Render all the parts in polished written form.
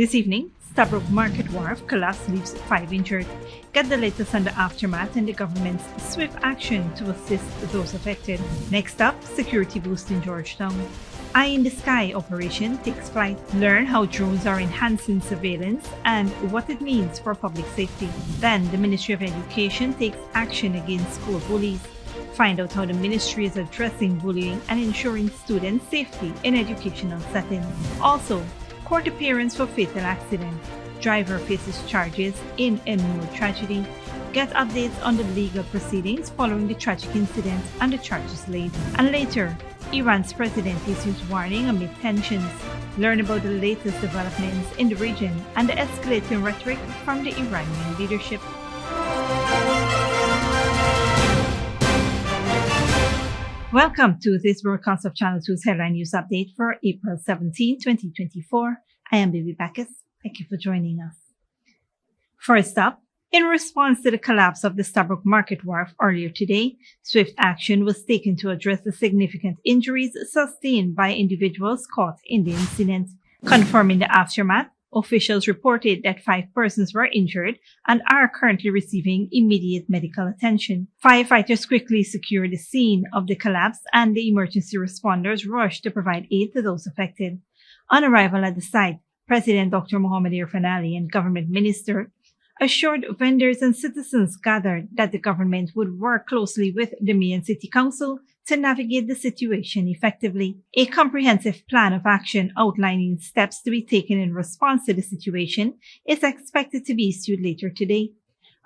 This evening, Stabroek Market Wharf collapse leaves 5 injured. Get the latest on the aftermath and the government's swift action to assist those affected. Next up, security boost in Georgetown. Eye in the Sky operation takes flight. Learn how drones are enhancing surveillance and what it means for public safety. Then, the Ministry of Education takes action against school bullies. Find out how the ministry is addressing bullying and ensuring student safety in educational settings. Also, court appearance for fatal accident. Driver faces charges in Emerald tragedy. Get updates on the legal proceedings following the tragic incident and the charges laid. And later, Iran's president issues warning amid tensions. Learn about the latest developments in the region and the escalating rhetoric from the Iranian leadership. Welcome to this broadcast of Channel 2's Headline News Update for April 17, 2024. I am Baby Bacchus. Thank you for joining us. First up, in response to the collapse of the Stabroek Market Wharf earlier today, swift action was taken to address the significant injuries sustained by individuals caught in the incident. Confirming the aftermath, officials reported that 5 persons were injured and are currently receiving immediate medical attention. Firefighters quickly secured the scene of the collapse and the emergency responders rushed to provide aid to those affected. On arrival at the site, President Dr. Mohamed Irfan Ali and government minister assured vendors and citizens gathered that the government would work closely with the Mayor and City Council to navigate the situation effectively. A comprehensive plan of action outlining steps to be taken in response to the situation is expected to be issued later today.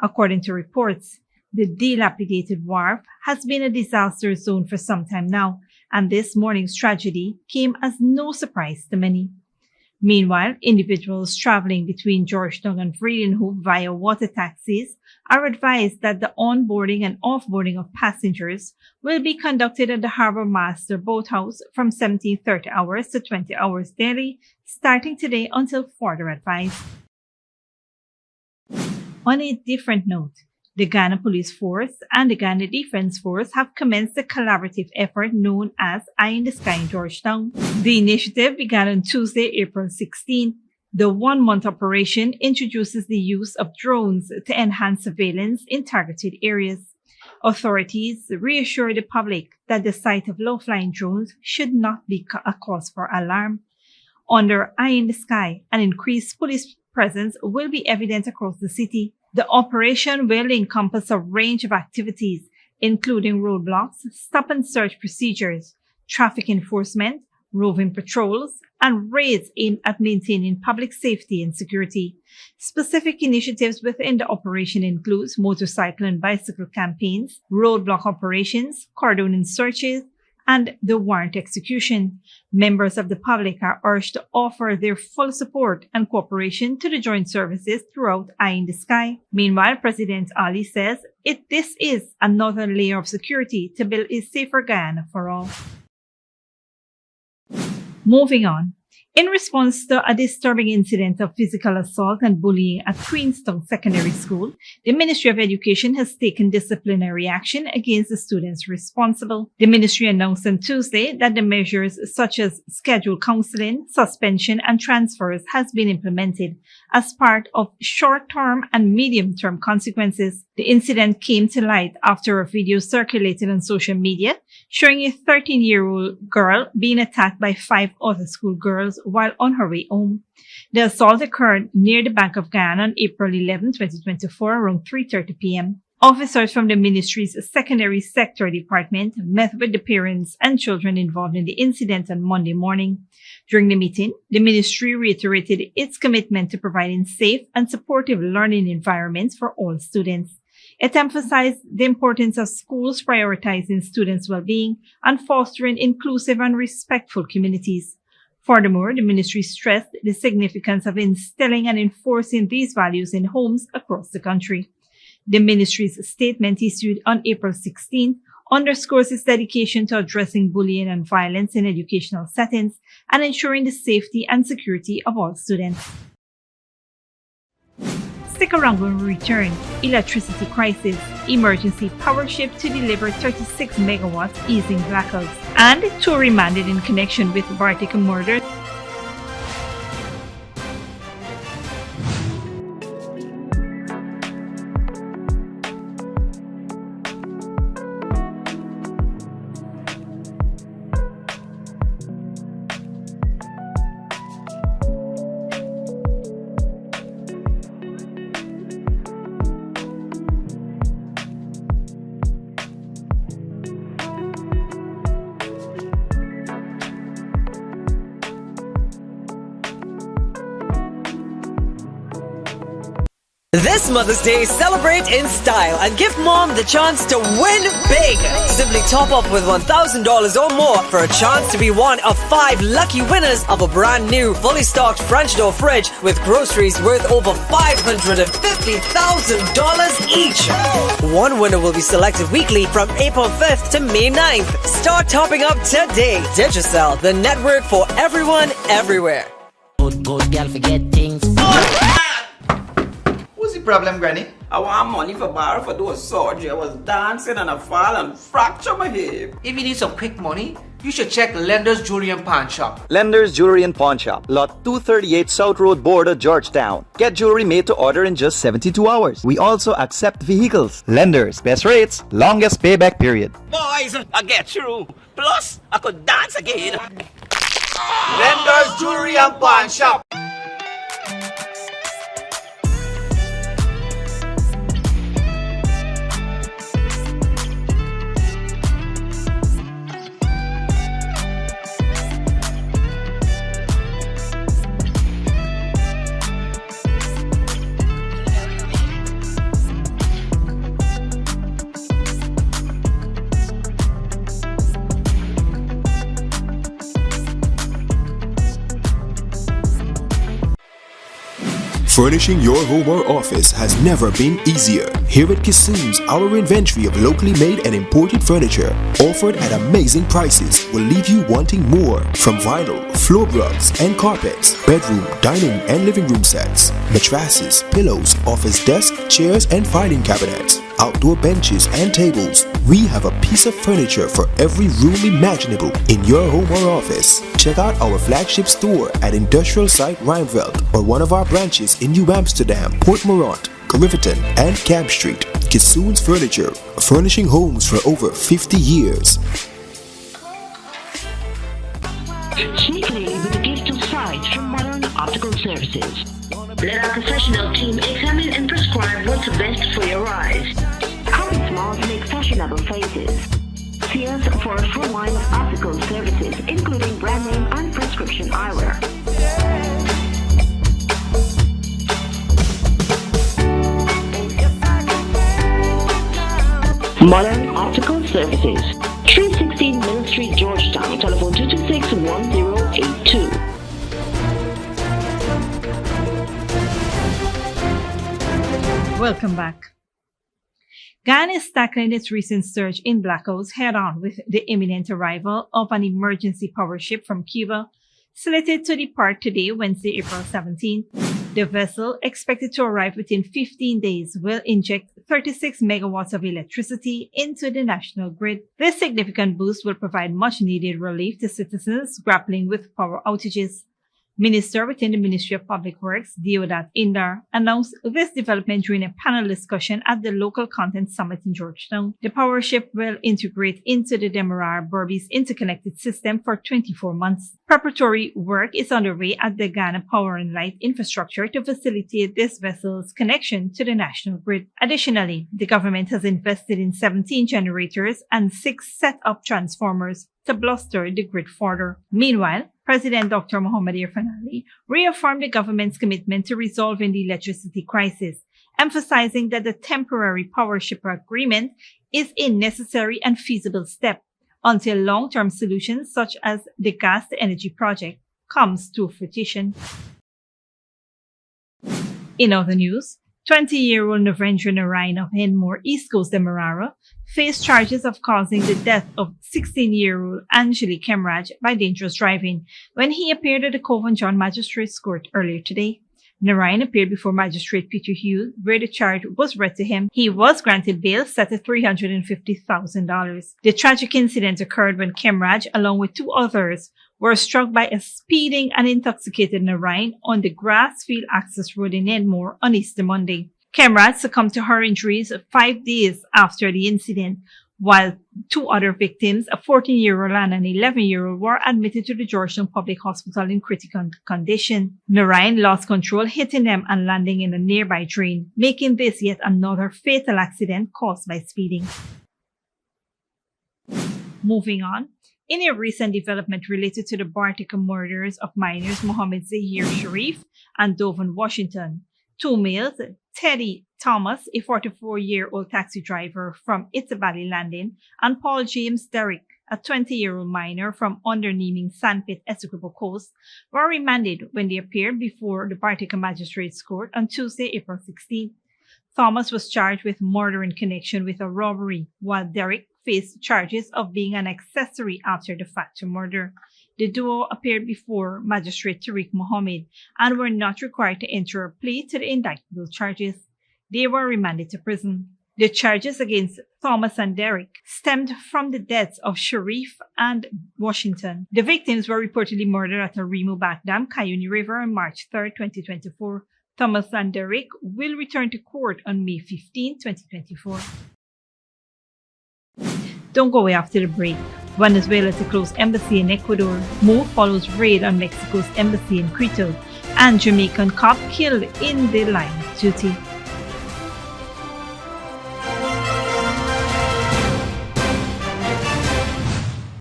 According to reports, the dilapidated wharf has been a disaster zone for some time now, and this morning's tragedy came as no surprise to many. Meanwhile, individuals traveling between Georgetown and Vredenhoek via water taxis are advised that the onboarding and offboarding of passengers will be conducted at the Harbour Master Boathouse from 17:30 hours to 20 hours daily, starting today until further advice. On a different note, the Ghana Police Force and the Ghana Defence Force have commenced a collaborative effort known as Eye in the Sky in Georgetown. The initiative began on Tuesday, April 16. The 1-month operation introduces the use of drones to enhance surveillance in targeted areas. Authorities reassure the public that the sight of low-flying drones should not be a cause for alarm. Under Eye in the Sky, an increased police presence will be evident across the city. The operation will encompass a range of activities, including roadblocks, stop and search procedures, traffic enforcement, roving patrols, and raids aimed at maintaining public safety and security. Specific initiatives within the operation include motorcycle and bicycle campaigns, roadblock operations, cordoning searches, and the warrant execution. Members of the public are urged to offer their full support and cooperation to the joint services throughout Eye in the Sky. Meanwhile, President Ali says this is another layer of security to build a safer Ghana for all. Moving on. In response to a disturbing incident of physical assault and bullying at Queenstown Secondary School, the Ministry of Education has taken disciplinary action against the students responsible. The ministry announced on Tuesday that the measures such as scheduled counseling, suspension, and transfers has been implemented as part of short-term and medium-term consequences. The incident came to light after a video circulated on social media showing a 13-year-old girl being attacked by 5 other schoolgirls while on her way home. The assault occurred near the Bank of Ghana on April 11, 2024, around 3:30 p.m. Officers from the ministry's secondary sector department met with the parents and children involved in the incident on Monday morning. During the meeting, the ministry reiterated its commitment to providing safe and supportive learning environments for all students. It emphasized the importance of schools prioritizing students' well-being and fostering inclusive and respectful communities. Furthermore, the ministry stressed the significance of instilling and enforcing these values in homes across the country. The ministry's statement issued on April 16 underscores its dedication to addressing bullying and violence in educational settings and ensuring the safety and security of all students. Stick around when we return. Electricity crisis. Emergency power shift to deliver 36 megawatts easing blackouts. And 2 remanded in connection with Bartica murder. This Mother's Day, celebrate in style and give mom the chance to win big. Simply top up with $1,000 or more for a chance to be one of 5 lucky winners of a brand new, fully stocked French door fridge with groceries worth over $550,000 each. One winner will be selected weekly from April 5th to May 9th. Start topping up today. Digicel, the network for everyone, everywhere. Good girl forget things. What's the problem, Granny? I want money for borrow for those surgery. I was dancing and I fall and fracture my hip. If you need some quick money, you should check Lender's Jewelry and Pawn Shop. Lender's Jewelry and Pawn Shop, Lot 238 South Road Border, Georgetown. Get jewelry made to order in just 72 hours. We also accept vehicles. Lender's, best rates, longest payback period. Boys, I get through. Plus, I could dance again. Lender's Jewelry and Pawn Shop. Furnishing your home or office has never been easier. Here at Kissoon's, our inventory of locally made and imported furniture, offered at amazing prices, will leave you wanting more. From vinyl, floor rugs and carpets, bedroom, dining and living room sets, mattresses, pillows, office desk, chairs and filing cabinets, outdoor benches and tables. We have a piece of furniture for every room imaginable in your home or office. Check out our flagship store at Industrial Site Rijnveld or one of our branches in New Amsterdam, Port Morant, Riverton and Camp Street. Kissoon's Furniture, furnishing homes for over 50 years. See clearly with the gift of sight from Modern Optical Services. Let our professional team examine and prescribe what's best for your eyes. Our smiles make fashionable faces. See us for a full line of optical services, including brand name and prescription eyewear. Modern Optical Services, 316 Mill Street, Georgetown. Telephone 226-1082. Welcome back. Ghana is tackling its recent surge in blackouts head-on with the imminent arrival of an emergency power ship from Cuba, slated to depart today, Wednesday, April 17th. The vessel, expected to arrive within 15 days, will inject 36 megawatts of electricity into the national grid. This significant boost will provide much-needed relief to citizens grappling with power outages. Minister within the Ministry of Public Works, Deodat Indar, announced this development during a panel discussion at the Local Content Summit in Georgetown. The power ship will integrate into the Demerara-Berbice interconnected system for 24 months. Preparatory work is underway at the Ghana Power and Light infrastructure to facilitate this vessel's connection to the national grid. Additionally, the government has invested in 17 generators and 6 set-up transformers to bolster the grid further. Meanwhile, President Dr. Mohamed Irfan Ali reaffirmed the government's commitment to resolving the electricity crisis, emphasizing that the temporary power ship agreement is a necessary and feasible step until long-term solutions such as the gas-to-energy project comes to fruition. In other news, 20-year-old Narendra Narayan of Henmore, East Coast Demerara, faced charges of causing the death of 16-year-old Anjali Kemraj by dangerous driving when he appeared at the Coven John Magistrates Court earlier today. Narayan appeared before Magistrate Peter Hughes, where the charge was read to him. He was granted bail set at $350,000. The tragic incident occurred when Kemraj, along with 2 others, were struck by a speeding and intoxicated Narayan on the Grassfield Access Road in Enmore on Easter Monday. Kemraj succumbed to her injuries 5 days after the incident, while 2 other victims, a 14-year-old and an 11-year-old, were admitted to the Georgetown Public Hospital in critical condition. Narayan lost control, hitting them and landing in a nearby drain, making this yet another fatal accident caused by speeding. Moving on. In a recent development related to the Bartica murders of minors Mohammed Zahir Sharif and Dovan Washington, 2 males, Teddy Thomas, a 44-year-old taxi driver from Itabali Landing, and Paul James Derrick, a 20-year-old minor from Underneaming Sandpit, Essequibo Coast, were remanded when they appeared before the Bartica Magistrates Court on Tuesday, April 16. Thomas was charged with murder in connection with a robbery, while Derrick faced charges of being an accessory after the fact to murder. The duo appeared before Magistrate Tariq Mohammed and were not required to enter a plea to the indictable charges. They were remanded to prison. The charges against Thomas and Derrick stemmed from the deaths of Sharif and Washington. The victims were reportedly murdered at a Remo Back Dam, Cayuni River on March 3, 2024. Thomas and Derrick will return to court on May 15, 2024. Don't go away after the break. Venezuela to close embassy in Ecuador. More follows raid on Mexico's embassy in Quito. And Jamaican cop killed in the line of duty.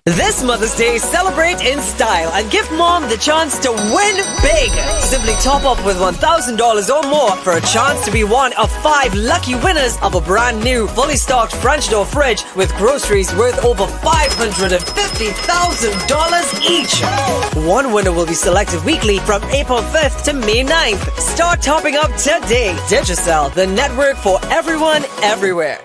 This Mother's Day, celebrate in style and give mom the chance to win big. Simply top up with $1,000 or more for a chance to be one of 5 lucky winners of a brand new, fully stocked French door fridge with groceries worth over $550,000 each. One winner will be selected weekly from April 5th to May 9th. Start topping up today. Digicel, the network for everyone, everywhere.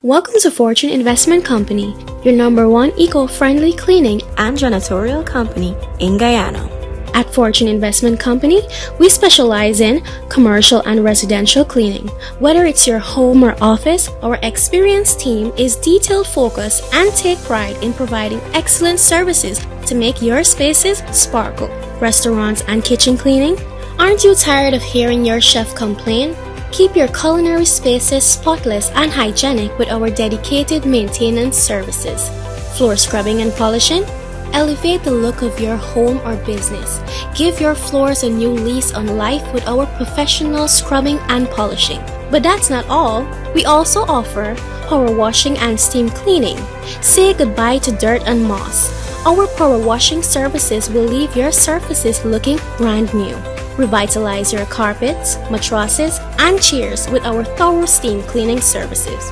Welcome to Fortune Investment Company, your #1 eco-friendly cleaning and janitorial company in Guyana. At Fortune Investment Company, we specialize in commercial and residential cleaning. Whether it's your home or office, our experienced team is detail-focused and take pride in providing excellent services to make your spaces sparkle. Restaurants and kitchen cleaning? Aren't you tired of hearing your chef complain? Keep your culinary spaces spotless and hygienic with our dedicated maintenance services. Floor scrubbing and polishing? Elevate the look of your home or business. Give your floors a new lease on life with our professional scrubbing and polishing. But that's not all. We also offer power washing and steam cleaning. Say goodbye to dirt and moss. Our power washing services will leave your surfaces looking brand new. Revitalize your carpets, mattresses, and chairs with our thorough steam cleaning services.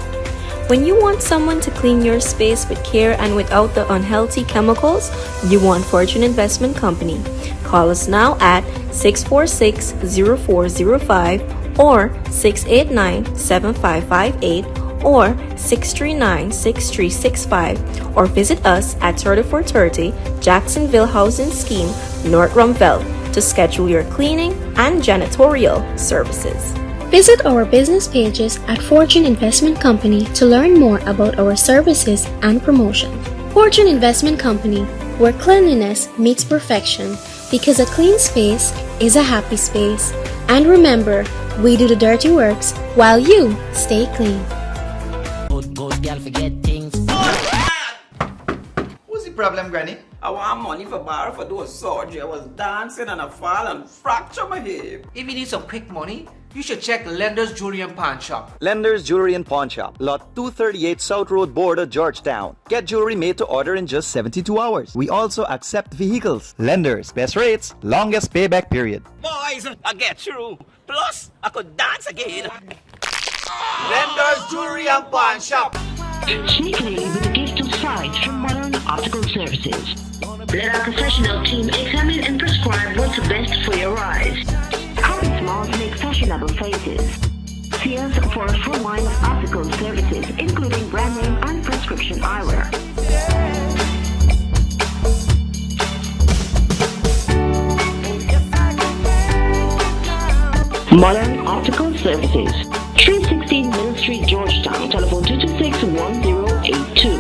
When you want someone to clean your space with care and without the unhealthy chemicals, you want Fortune Investment Company. Call us now at 646-0405 or 689-7558 or 639-6365 or visit us at 3430 Jacksonville Housing Scheme, North Rumville, to schedule your cleaning and janitorial services. Visit our business pages at Fortune Investment Company to learn more about our services and promotion. Fortune Investment Company, where cleanliness meets perfection, because a clean space is a happy space. And remember, we do the dirty works while you stay clean. Good girl forget things. What's the problem, Granny? I want money for borrow for those surgery. I was dancing and I fall and fracture my hip. If you need some quick money, you should check Lender's Jewelry and Pawn Shop. Lender's Jewelry and Pawn Shop, Lot 238 South Road Border, Georgetown. Get jewelry made to order in just 72 hours. We also accept vehicles. Lender's, best rates, longest payback period. Boys, I get through. Plus, I could dance again. Lender's Jewelry and Pawn Shop. Sneakily with a gift of sight from Modern Optical Services. Let our professional team examine and prescribe what's best for your eyes. Our smalls make fashionable faces. See us for a full line of optical services, including brand name and prescription eyewear. Modern Optical Services, 316 Middle Street, Georgetown. Telephone 226-1082.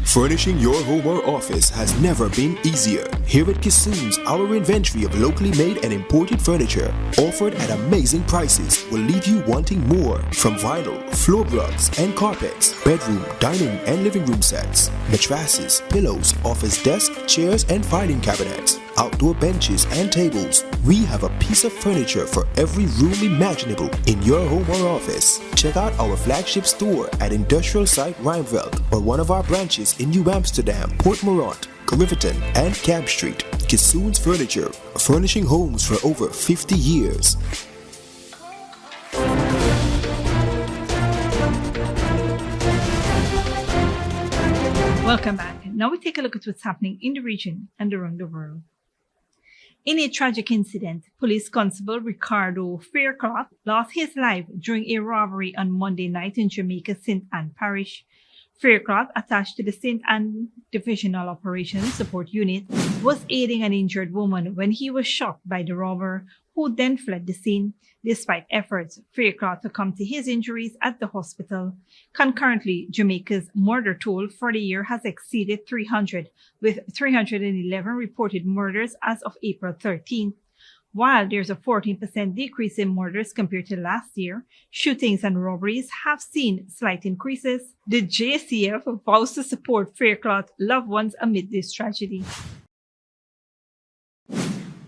Furnishing your home or office has never been easier. Here at Kissoon's, our inventory of locally made and imported furniture, offered at amazing prices, will leave you wanting more. From vinyl, floor rugs and carpets, bedroom, dining and living room sets, mattresses, pillows, office desk, chairs and filing cabinets, outdoor benches and tables. We have a piece of furniture for every room imaginable in your home or office. Check out our flagship store at Industrial Site Rijnveld or one of our branches in New Amsterdam, Port Morant, Riverton and Camp Street. Kissoon's Furniture, furnishing homes for over 50 years. Welcome back. Now we take a look at what's happening in the region and around the world. In a tragic incident, Police Constable Ricardo Faircloth lost his life during a robbery on Monday night in Jamaica's St. Anne Parish. Faircloth, attached to the St. Anne Divisional Operations Support Unit, was aiding an injured woman when he was shot by the robber, who then fled the scene. Despite efforts, Faircloth to come to his injuries at the hospital. Concurrently, Jamaica's murder toll for the year has exceeded 300, with 311 reported murders as of April 13th. While there's a 14% decrease in murders compared to last year, shootings and robberies have seen slight increases. The JCF vows to support Faircloth loved ones amid this tragedy.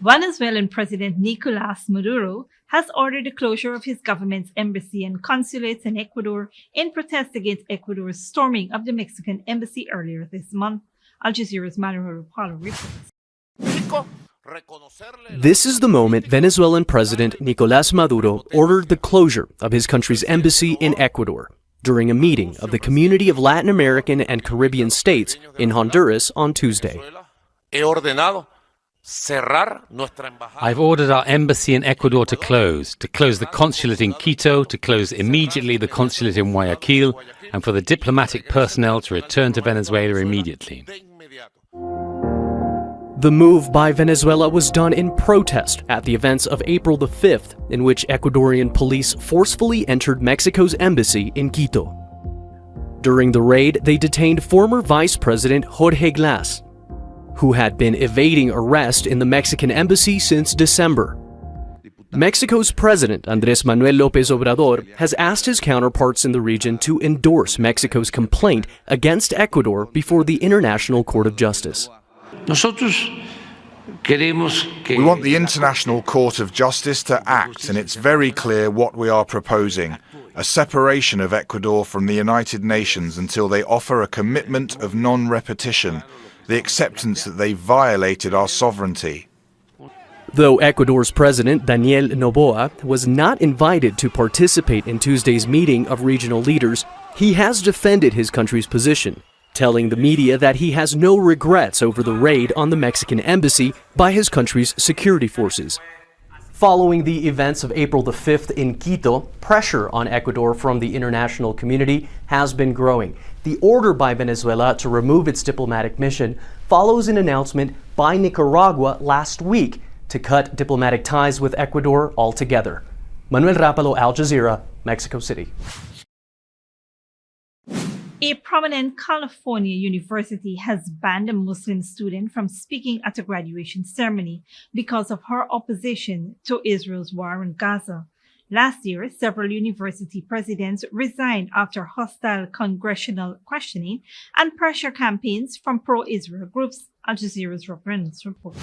Venezuelan President Nicolás Maduro has ordered the closure of his government's embassy and consulates in Ecuador in protest against Ecuador's storming of the Mexican embassy earlier this month. Al Jazeera's Manuel Paulo reports. This is the moment Venezuelan President Nicolás Maduro ordered the closure of his country's embassy in Ecuador during a meeting of the Community of Latin American and Caribbean States in Honduras on Tuesday. I've ordered our embassy in Ecuador to close the consulate in Quito, to close immediately the consulate in Guayaquil, and for the diplomatic personnel to return to Venezuela immediately. The move by Venezuela was done in protest at the events of April the 5th, in which Ecuadorian police forcefully entered Mexico's embassy in Quito. During the raid, they detained former Vice President Jorge Glass, who had been evading arrest in the Mexican embassy since December. Mexico's President Andrés Manuel López Obrador has asked his counterparts in the region to endorse Mexico's complaint against Ecuador before the International Court of Justice. We want the International Court of Justice to act, and it's very clear what we are proposing: a separation of Ecuador from the United Nations until they offer a commitment of non-repetition, the acceptance that they violated our sovereignty. Though Ecuador's President Daniel Noboa was not invited to participate in Tuesday's meeting of regional leaders, he has defended his country's position, telling the media that he has no regrets over the raid on the Mexican embassy by his country's security forces. Following the events of April the 5th in Quito, pressure on Ecuador from the international community has been growing. The order by Venezuela to remove its diplomatic mission follows an announcement by Nicaragua last week to cut diplomatic ties with Ecuador altogether. Manuel Rapalo, Al Jazeera, Mexico City. A prominent California university has banned a Muslim student from speaking at a graduation ceremony because of her opposition to Israel's war in Gaza. Last year, several university presidents resigned after hostile congressional questioning and pressure campaigns from pro-Israel groups. Al Jazeera's Rob Reynolds reports.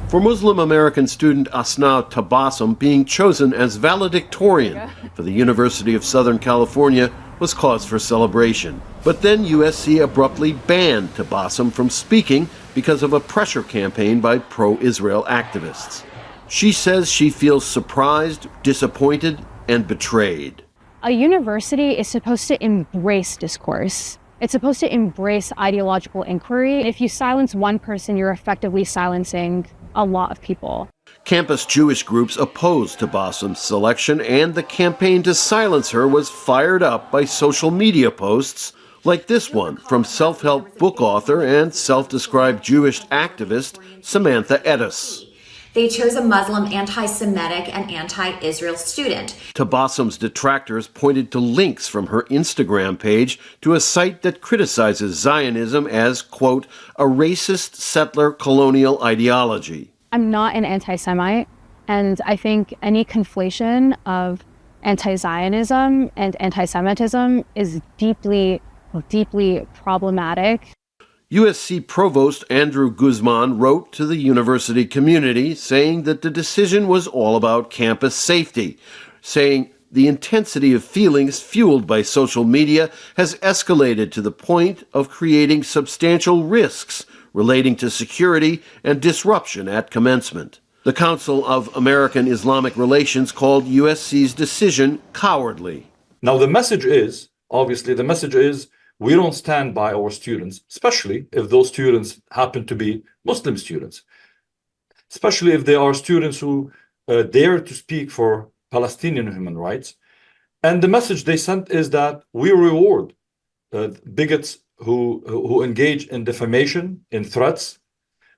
For Muslim American student Asna Tabassum, being chosen as valedictorian for the University of Southern California was cause for celebration. But then USC abruptly banned Tabassum from speaking because of a pressure campaign by pro-Israel activists. She says she feels surprised, disappointed, and betrayed. A university is supposed to embrace discourse. It's supposed to embrace ideological inquiry. If you silence one person, you're effectively silencing a lot of people. Campus Jewish groups opposed Tabassum's selection, and the campaign to silence her was fired up by social media posts like this one from self-help book author and self-described Jewish activist Samantha Ettus. They chose a Muslim, anti-Semitic, and anti-Israel student. Tabassum's detractors pointed to links from her Instagram page to a site that criticizes Zionism as, quote, a racist settler colonial ideology. I'm not an anti-Semite, and I think any conflation of anti-Zionism and anti-Semitism is deeply, deeply problematic. USC Provost Andrew Guzman wrote to the university community saying that the decision was all about campus safety, saying the intensity of feelings fueled by social media has escalated to the point of creating substantial risks relating to security and disruption at commencement. The Council of American Islamic Relations called USC's decision cowardly. Now the message is we don't stand by our students, especially if those students happen to be Muslim students, especially if they are students who dare to speak for Palestinian human rights. And the message they sent is that we reward bigots who engage in defamation, in threats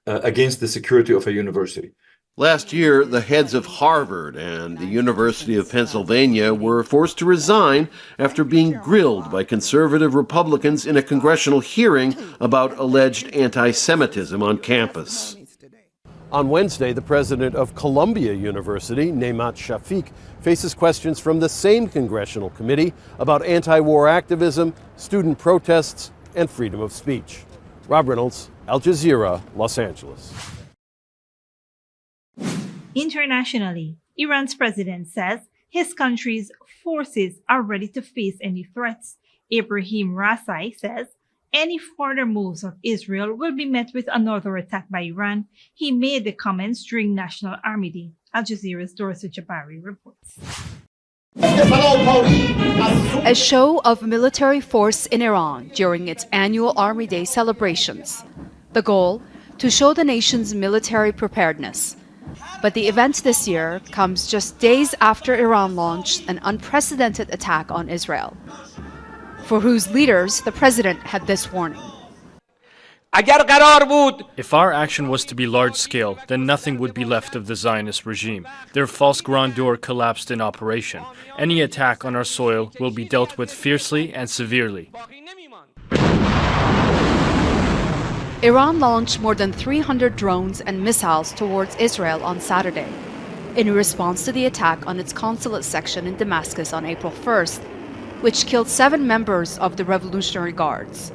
against the security of a university. Last year, the heads of Harvard and the University of Pennsylvania were forced to resign after being grilled by conservative Republicans in a congressional hearing about alleged anti-Semitism on campus. On Wednesday, the president of Columbia University, Nemat Shafik, faces questions from the same congressional committee about anti-war activism, student protests, and freedom of speech. Rob Reynolds, Al Jazeera, Los Angeles. Internationally, Iran's president says his country's forces are ready to face any threats. Ibrahim Raisi says any further moves of Israel will be met with another attack by Iran. He made the comments during National Army Day. Al Jazeera's Dorsa Jabari reports. A show of military force in Iran during its annual Army Day celebrations. The goal, to show the nation's military preparedness. But the event this year comes just days after Iran launched an unprecedented attack on Israel, for whose leaders the president had this warning. If our action was to be large-scale, then nothing would be left of the Zionist regime. Their false grandeur collapsed in operation. Any attack on our soil will be dealt with fiercely and severely. Iran launched more than 300 drones and missiles towards Israel on Saturday, in response to the attack on its consulate section in Damascus on April 1st, which killed 7 members of the Revolutionary Guards.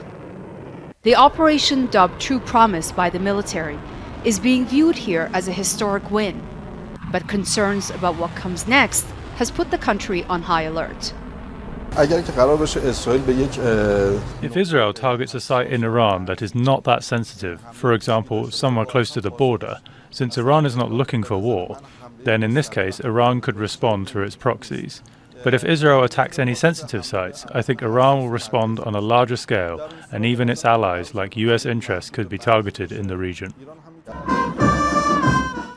The operation, dubbed True Promise by the military, is being viewed here as a historic win, but concerns about what comes next has put the country on high alert. If Israel targets a site in Iran that is not that sensitive, for example, somewhere close to the border, since Iran is not looking for war, then in this case, Iran could respond through its proxies. But if Israel attacks any sensitive sites, I think Iran will respond on a larger scale, and even its allies, like US interests, could be targeted in the region.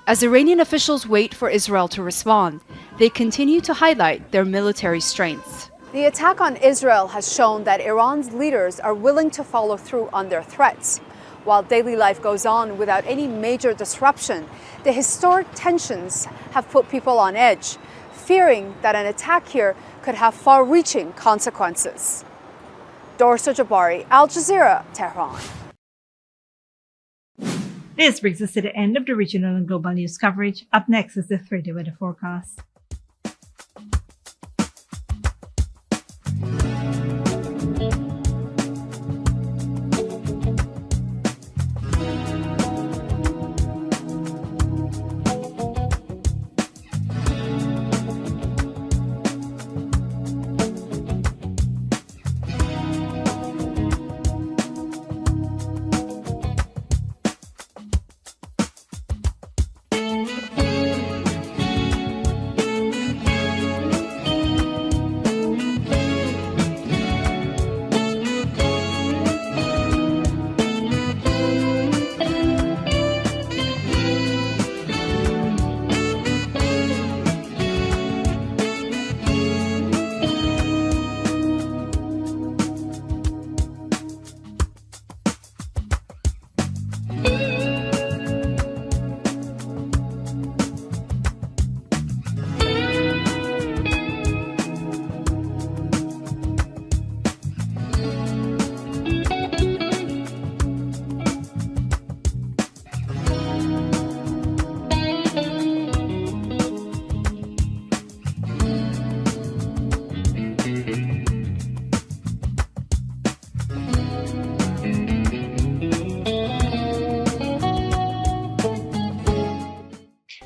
As Iranian officials wait for Israel to respond, they continue to highlight their military strengths. The attack on Israel has shown that Iran's leaders are willing to follow through on their threats. While daily life goes on without any major disruption, the historic tensions have put people on edge, fearing that an attack here could have far-reaching consequences. Dorsa Jabari, Al Jazeera, Tehran. This brings us to the end of the regional and global news coverage. Up next is the 3-day weather forecast.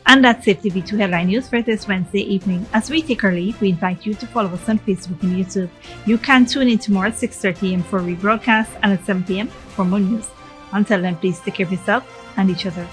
And that's it, TV2 Headline News for this Wednesday evening. As we take our leave, we invite you to follow us on Facebook and YouTube. You can tune in tomorrow at 6:30 a.m. for rebroadcast and at 7 p.m. for more news. Until then, please take care of yourself and each other.